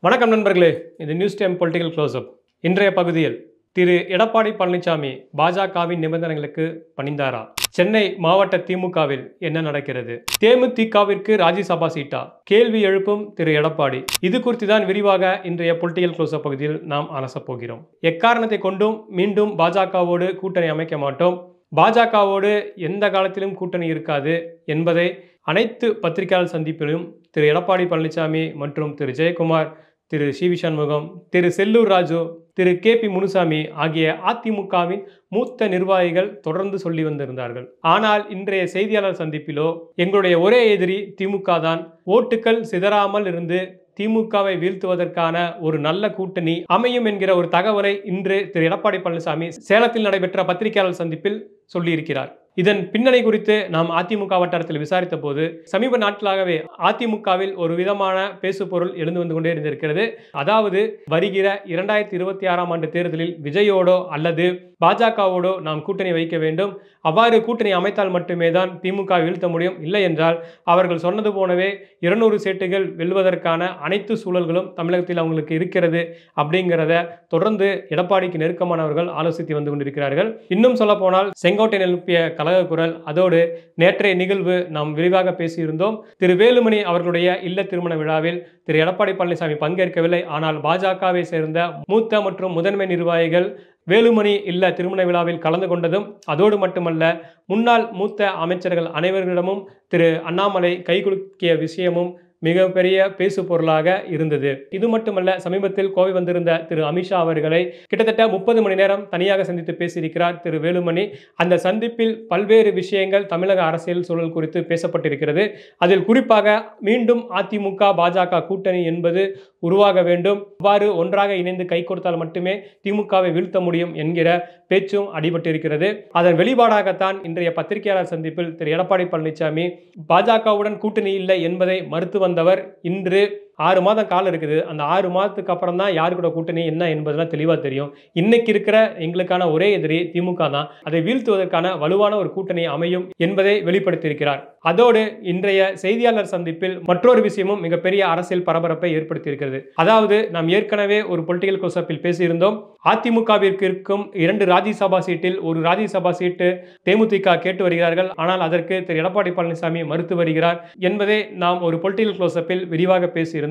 வணக்கம் நண்பர்களே, இது நியூஸ் டைம் பொலிட்டிக்கல் க்ளோஸ்அப். இன்றைய பகுதியில் திரு எடப்பாடி பழனிசாமி பாஜகவின் நிபந்தனைகளுக்கு பணிந்தாரா? சென்னை மாவட்ட திமுகவில் என்ன நடக்கிறது? தேமுதிகவிற்கு ராஜ்யசபா சீட்டா? கேள்வி எழுப்பும் திரு எடப்பாடி. இது குறித்து தான் விரிவாக இன்றைய பொலிட்டிக்கல் க்ளோஸ்அப் பகுதியில் நாம் அலசப் போகிறோம். எக்காரணத்தை கொண்டும் மீண்டும் பாஜகவோடு கூட்டணி அமைக்க மாட்டோம், பாஜகவோடு எந்த காலத்திலும் கூட்டணி இருக்காது என்பதை அனைத்து பத்திரிகையாளர் சந்திப்பிலும் திரு எடப்பாடி பழனிசாமி மற்றும் திரு ஜெயக்குமார், திரு சி.வி. சண்முகம், திரு செல்லூர் ராஜு, திரு கே.பி. முனுசாமி ஆகிய அதிமுகவின் மூத்த நிர்வாகிகள் தொடர்ந்து சொல்லி வந்திருந்தார்கள். ஆனால் இன்றைய செய்தியாளர் சந்திப்பிலோ எங்களுடைய ஒரே எதிரி திமுக தான், ஓட்டுகள் சிதறாமல் இருந்து திமுகவை வீழ்த்துவதற்கான ஒரு நல்ல கூட்டணி அமையும் என்கிற ஒரு தகவலை இன்று திரு எடப்பாடி பழனிசாமி சேலத்தில் நடைபெற்ற பத்திரிகையாளர் சந்திப்பில் சொல்லியிருக்கிறார். இதன் பின்னணி குறித்து நாம் அதிமுக வட்டாரத்தில் விசாரித்த போது சமீப நாட்களாகவே அதிமுகவில் ஒரு விதமான பேசுபொருள் எழுந்து வந்து கொண்டே இருந்திருக்கிறது. அதாவது வருகிற 2026ஆம் ஆண்டு தேர்தலில் விஜயோடோ அல்லது பாஜகவோடோ நாம் கூட்டணி வைக்க வேண்டும், அவ்வாறு கூட்டணி அமைத்தால் மட்டுமே தான் திமுக வீழ்த்த முடியும், இல்லை என்றால் அவர்கள் சொன்னது போலவே 200 சீட்டுகள் வெல்வதற்கான அனைத்து சூழல்களும் தமிழகத்தில் அவங்களுக்கு இருக்கிறது அப்படிங்கிறத தொடர்ந்து எடப்பாடிக்கு நெருக்கமானவர்கள் ஆலோசித்து வந்து கொண்டிருக்கிறார்கள். இன்னும் சொல்ல போனால் செங்கோட்டையன் எழுப்பிய கழக குரல், அதோடு நேற்றைய நிகழ்வு நாம் விரிவாக பேசியிருந்தோம். திரு வேலுமணி அவர்களுடைய இல்ல திருமண விழாவில் திரு எடப்பாடி பழனிசாமி பங்கேற்கவில்லை. ஆனால் பாஜகவை சேர்ந்த மூத்த மற்றும் முதன்மை நிர்வாகிகள் வேலுமணி இல்ல திருமண விழாவில் கலந்து கொண்டதும், அதோடு மட்டுமல்ல முன்னாள் மூத்த அமைச்சர்கள் அனைவரிடமும் திரு அண்ணாமலை கைகுலுக்கிய விஷயமும் மிகப்பெரிய பேசு பொருளாக இருந்தது. இது மட்டுமல்ல, சமீபத்தில் கோவை வந்திருந்த திரு அமித்ஷா அவர்களை கிட்டத்தட்ட 30 மணி நேரம் தனியாக சந்தித்து பேசியிருக்கிறார் திரு வேலுமணி. அந்த சந்திப்பில் பல்வேறு விஷயங்கள் தமிழக அரசியல் சூழல் குறித்து பேசப்பட்டிருக்கிறது. அதில் குறிப்பாக மீண்டும் அதிமுக பாஜக கூட்டணி என்பது உருவாக வேண்டும், அவ்வாறு ஒன்றாக இணைந்து கை கொடுத்தால் மட்டுமே திமுகவை வீழ்த்த முடியும் என்கிற பேச்சும் அடிபட்டிருக்கிறது. அதன் வெளிப்பாடாகத்தான் இன்றைய பத்திரிகையாளர் சந்திப்பில் திரு எடப்பாடி பழனிசாமி பாஜகவுடன் கூட்டணி இல்லை என்பதை மறுத்து வந்தவர் இன்று 6 மாதம் காலம் இருக்குது. அந்த 6 மாதத்துக்கு அப்புறம் தான் யாரு கூட கூட்டணி என்ன என்பதெல்லாம் தெளிவாக தெரியும். இன்னைக்கு இருக்கிற எங்களுக்கான ஒரே எதிரி திமுக தான், அதை வீழ்த்துவதற்கான வலுவான ஒரு கூட்டணி அமையும் என்பதை வெளிப்படுத்தியிருக்கிறார். அதோடு இன்றைய செய்தியாளர் சந்திப்பில் மற்றொரு விஷயமும் மிகப்பெரிய அரசியல் பரபரப்பை ஏற்படுத்தியிருக்கிறது. அதாவது நாம் ஏற்கனவே ஒரு பொலிட்டிக்கல் க்ளோஸ்அப்பில் பேசியிருந்தோம். அதிமுகவிற்கு இருக்கும் 2 ராஜ்யசபா சீட்டில் ஒரு ராஜ்யசபா சீட்டு தேமுதிக கேட்டு வருகிறார்கள். ஆனால் அதற்கு திரு எடப்பாடி பழனிசாமி மறுத்து வருகிறார் என்பதை நாம் ஒரு பொலிட்டிக்கல் க்ளோஸ்அப்பில் விரிவாக பேசியிருந்தோம்.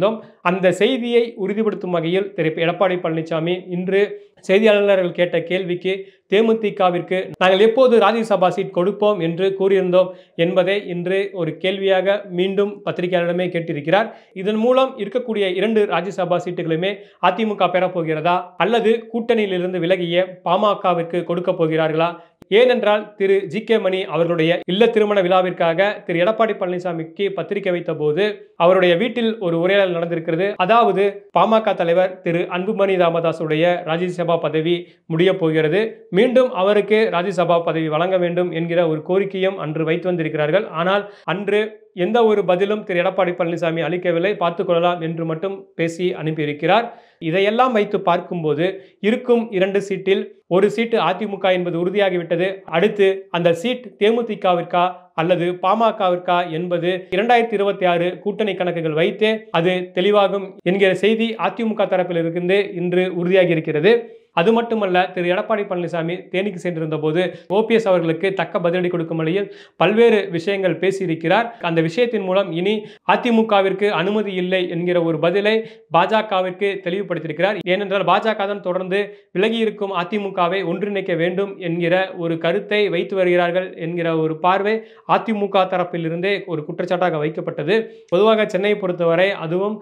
அந்த செய்தியை உறுதிப்படுத்தும் வகையில் திரு எடப்பாடி பழனிசாமி இன்று செய்தியாளர்கள் கேட்ட கேள்விக்கு தேமுதிகவிற்கு நாங்கள் எப்போது ராஜ்யசபா சீட் கொடுப்போம் என்று கூறியிருந்தோம் என்பதை இன்று ஒரு கேள்வியாக மீண்டும் பத்திரிகையாளரிடமே கேட்டிருக்கிறார். இதன் மூலம் இருக்கக்கூடிய 2 ராஜ்யசபா சீட்டுகளுமே அதிமுக பெறப்போகிறதா அல்லது கூட்டணியிலிருந்து விலகிய பாமகவிற்கு கொடுக்க போகிறார்களா? ஏனென்றால் திரு ஜி.கே. மணி அவர்களுடைய இல்ல திருமண விழாவிற்காக திரு எடப்பாடி பழனிசாமிக்கு பத்திரிகை வைத்த போது அவருடைய வீட்டில் ஒரு உரையாடல் நடந்திருக்கிறது. அதாவது பாமக தலைவர் திரு அன்புமணி ராமதாசுடைய ராஜ்யசபா பதவி முடிய போகிறது, மீண்டும் அவருக்கு ராஜ்யசபா பதவி வழங்க வேண்டும் என்கிற ஒரு கோரிக்கையும் அன்று வைத்து வந்திருக்கிறார்கள். ஆனால் அன்று எந்த ஒரு பதிலும் திரு எடப்பாடி பழனிசாமி அளிக்கவில்லை, பார்த்துக்கொள்ளலாம் என்று மட்டும் பேசி அனுப்பியிருக்கிறார். இதையெல்லாம் வைத்து பார்க்கும்போது இருக்கும் 2 சீட்டில் ஒரு சீட்டு அதிமுக என்பது உறுதியாகிவிட்டது. அடுத்து அந்த சீட் தேமுதிகவிற்கா அல்லது பாமகவிற்கா என்பது 2026 கூட்டணி கணக்குகள் வைத்தே அது தெளிவாகும் என்கிற செய்தி அதிமுக தரப்பில் இருந்து இன்று உறுதியாகி இருக்கிறது. அது மட்டுமல்ல, திரு எடப்பாடி பழனிசாமி தேனிக்கு சென்றிருந்த போது ஓபிஎஸ் அவர்களுக்கு தக்க பதிலடி கொடுக்கும் வழியில் பல்வேறு விஷயங்கள் பேசியிருக்கிறார். அந்த விஷயத்தின் மூலம் இனி அதிமுகவிற்கு அனுமதி இல்லை என்கிற ஒரு பதிலை பாஜகவிற்கு தெளிவுபடுத்தியிருக்கிறார். ஏனென்றால் பாஜக தான் தொடர்ந்து விலகியிருக்கும் அதிமுகவை ஒன்றிணைக்க வேண்டும் என்கிற ஒரு கருத்தை வைத்து வருகிறார்கள் என்கிற ஒரு பார்வை அதிமுக தரப்பில் இருந்தே ஒரு குற்றச்சாட்டாக வைக்கப்பட்டது. பொதுவாக சென்னையை பொறுத்தவரை அதுவும்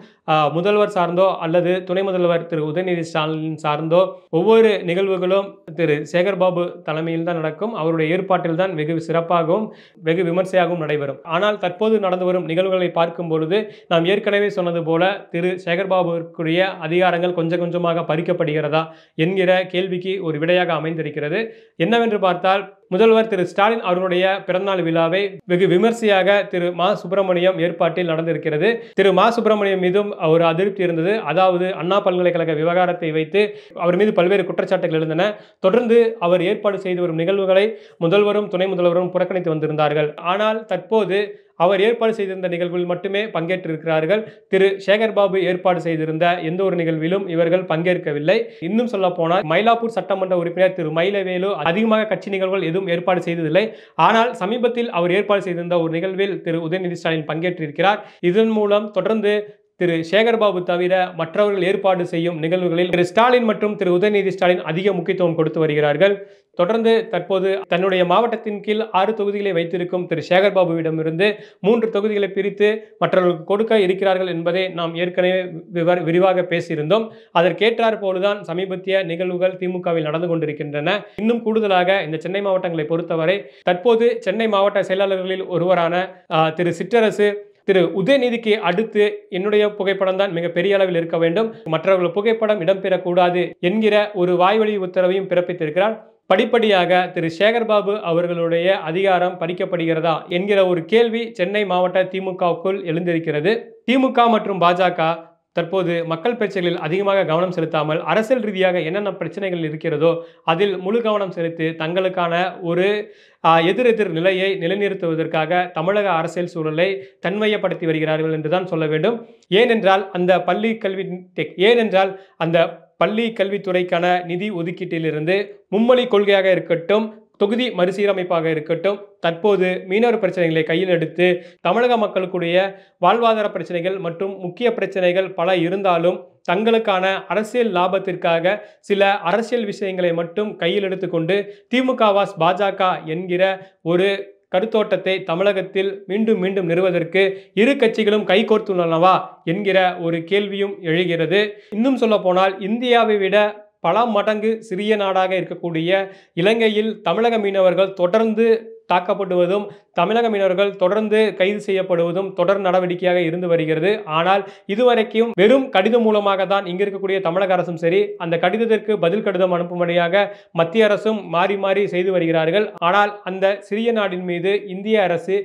முதல்வர் சார்ந்தோ அல்லது துணை முதல்வர் திரு உதயநிதி ஸ்டாலின் சார்ந்தோ ஒவ்வொரு நிகழ்வுகளும் திரு சேகர்பாபு தலைமையில் தான் நடக்கும். அவருடைய ஏற்பாட்டில் தான் வெகு சிறப்பாகவும் வெகு விமர்சையாகவும் நடைபெறும். ஆனால் தற்போது நடந்து வரும் நிகழ்வுகளை பார்க்கும் பொழுது நாம் ஏற்கனவே சொன்னது போல திரு சேகர்பாபுக்குரிய அதிகாரங்கள் கொஞ்சம் கொஞ்சமாக பறிக்கப்படுகிறதா என்கிற கேள்விக்கு ஒரு விடையாக அமைந்திருக்கிறது. என்னவென்று பார்த்தால் முதல்வர் திரு ஸ்டாலின் அவர்களுடைய பிறந்தநாள் விழாவை வெகு விமர்சையாக திரு மா சுப்பிரமணியம் ஏற்பாட்டில் நடந்திருக்கிறது. திரு மா சுப்பிரமணியம் மீதும் ஒரு அதிருப்தி இருந்தது. அதாவது அண்ணா பல்கலைக்கழக விவகாரத்தை வைத்து அவர் மீது பல்வேறு குற்றச்சாட்டுகள் எழுந்தன. தொடர்ந்து அவர் ஏற்பாடு செய்து வரும் நிகழ்வுகளை முதல்வரும் துணை முதல்வரும் புறக்கணித்து வந்திருந்தார்கள். ஆனால் தற்போது அவர் ஏற்பாடு செய்திருந்த நிகழ்வில் மட்டுமே பங்கேற்றிருக்கிறார்கள். திரு சேகர்பாபு ஏற்பாடு செய்திருந்த எந்த ஒரு நிகழ்விலும் இவர்கள் பங்கேற்கவில்லை. இன்னும் சொல்ல போனால் மயிலாப்பூர் சட்டமன்ற உறுப்பினர் திரு மயிலவேலு அதிகமாக கட்சி நிகழ்வுகள் எதுவும் ஏற்பாடு செய்ததில்லை. ஆனால் சமீபத்தில் அவர் ஏற்பாடு செய்திருந்த ஒரு நிகழ்வில் திரு உதயநிதி ஸ்டாலின் பங்கேற்றிருக்கிறார். இதன் மூலம் தொடர்ந்து திரு சேகர்பாபு தவிர மற்றவர்கள் ஏற்பாடு செய்யும் நிகழ்வுகளில் திரு ஸ்டாலின் மற்றும் திரு உதயநிதி ஸ்டாலின் அதிக முக்கியத்துவம் கொடுத்து வருகிறார்கள். தொடர்ந்து தற்போது தன்னுடைய மாவட்டத்தின் கீழ் 6 தொகுதிகளை வைத்திருக்கும் திரு சேகர்பாபுவிடமிருந்து 3 தொகுதிகளை பிரித்து மற்றவர்களுக்கு கொடுக்க இருக்கிறார்கள் என்பதை நாம் ஏற்கனவே விரிவாக பேசியிருந்தோம். அதற்கேற்றார் போலுதான் சமீபத்திய நிகழ்வுகள் திமுகவில் நடந்து கொண்டிருக்கின்றன. இன்னும் கூடுதலாக இந்த சென்னை மாவட்டங்களை பொறுத்தவரை தற்போது சென்னை மாவட்ட செயலாளர்களில் ஒருவரான திரு சிற்றரசு திரு உதயநிதிக்கு அடுத்து என்னுடைய புகைப்படம் தான் மிக பெரிய அளவில் இருக்க வேண்டும், மற்றவர்கள் புகைப்படம் இடம்பெறக்கூடாது என்கிற ஒரு வாய்வழி உத்தரவையும் பிறப்பித்திருக்கிறார். படிப்படியாக திரு சேகர்பாபு அவர்களுடைய அதிகாரம் பறிக்கப்படுகிறதா என்கிற ஒரு கேள்வி சென்னை மாவட்ட திமுகவுக்குள் எழுந்திருக்கிறது. திமுக மற்றும் பாஜக தற்போது மக்கள் பிரச்சனைகளில் அதிகமாக கவனம் செலுத்தாமல் அரசியல் ரீதியாக என்னென்ன பிரச்சனைகள் இருக்கிறதோ அதில் முழு கவனம் செலுத்தி தங்களுக்கான ஒரு எதிரெதிர் நிலையை நிலைநிறுத்துவதற்காக தமிழக அரசியல் சூழலை தன்மையப்படுத்தி வருகிறார்கள் என்றுதான் சொல்ல வேண்டும். ஏனென்றால் அந்த பள்ளி கல்வித்துறைக்கான நிதி ஒதுக்கீட்டிலிருந்து மும்மொழி கொள்கையாக இருக்கட்டும், தொகுதி மறுசீரமைப்பாக இருக்கட்டும், தற்போது மீனவர் பிரச்சனைகளை கையில் எடுத்து தமிழக மக்களுக்குடைய வாழ்வாதார பிரச்சனைகள் மற்றும் முக்கிய பிரச்சனைகள் பல இருந்தாலும் தங்களுக்கான அரசியல் லாபத்திற்காக சில அரசியல் விஷயங்களை மட்டும் கையில் எடுத்துக்கொண்டு திமுக வாஸ் பாஜக என்கிற ஒரு கருத்தோட்டத்தை தமிழகத்தில் மீண்டும் மீண்டும் நிறுவதற்கு இரு கட்சிகளும் கைகோர்த்துள்ளனவா என்கிற ஒரு கேள்வியும் எழுகிறது. இன்னும் சொல்ல போனால் இந்தியாவை விட பல மடங்கு சிறிய நாடாக இருக்கக்கூடிய இலங்கையில் தமிழக மீனவர்கள் தொடர்ந்து தாக்கப்படுவதும் தமிழக மீனவர்கள் தொடர்ந்து கைது செய்யப்படுவதும் தொடர் நடவடிக்கையாக இருந்து வருகிறது. ஆனால் இதுவரைக்கும் வெறும் கடிதம் மூலமாக தான் இங்க இருக்கக்கூடிய தமிழக அரசும் சரி, அந்த கடிதத்திற்கு பதில் கடிதம் அனுப்பும்படியாக மத்திய அரசும் மாறி மாறி செய்து வருகிறார்கள். ஆனால் அந்த சிறிய நாட்டின் மீது இந்திய அரசு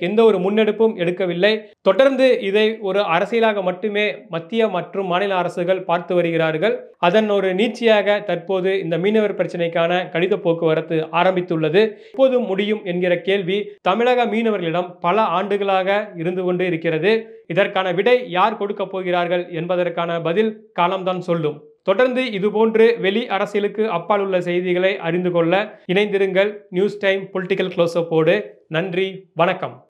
எந்த ஒரு முன்னெடுப்பும் எடுக்கவில்லை. தொடர்ந்து இதை ஒரு அரசியலாக மட்டுமே மத்திய மற்றும் மாநில அரசுகள் பார்த்து வருகிறார்கள். அதன் ஒரு நீட்சியாக தற்போது இந்த மீனவர் பிரச்சனைக்கான கடித போக்குவரத்து ஆரம்பித்துள்ளது. எப்போது முடியும் என்கிற கேள்வி தமிழக மீனவர்களிடம் பல ஆண்டுகளாக இருந்து கொண்டு இருக்கிறது. இதற்கான விடை யார் கொடுக்க போகிறார்கள் என்பதற்கான பதில் காலம்தான் சொல்லும். தொடர்ந்து இதுபோன்று வெளி அரசியலுக்கு அப்பால் உள்ள செய்திகளை அறிந்து கொள்ள இணைந்திருங்கள் நியூஸ் டைம் பொலிட்டிக்கல் க்ளோஸ்அப்போடு. நன்றி, வணக்கம்.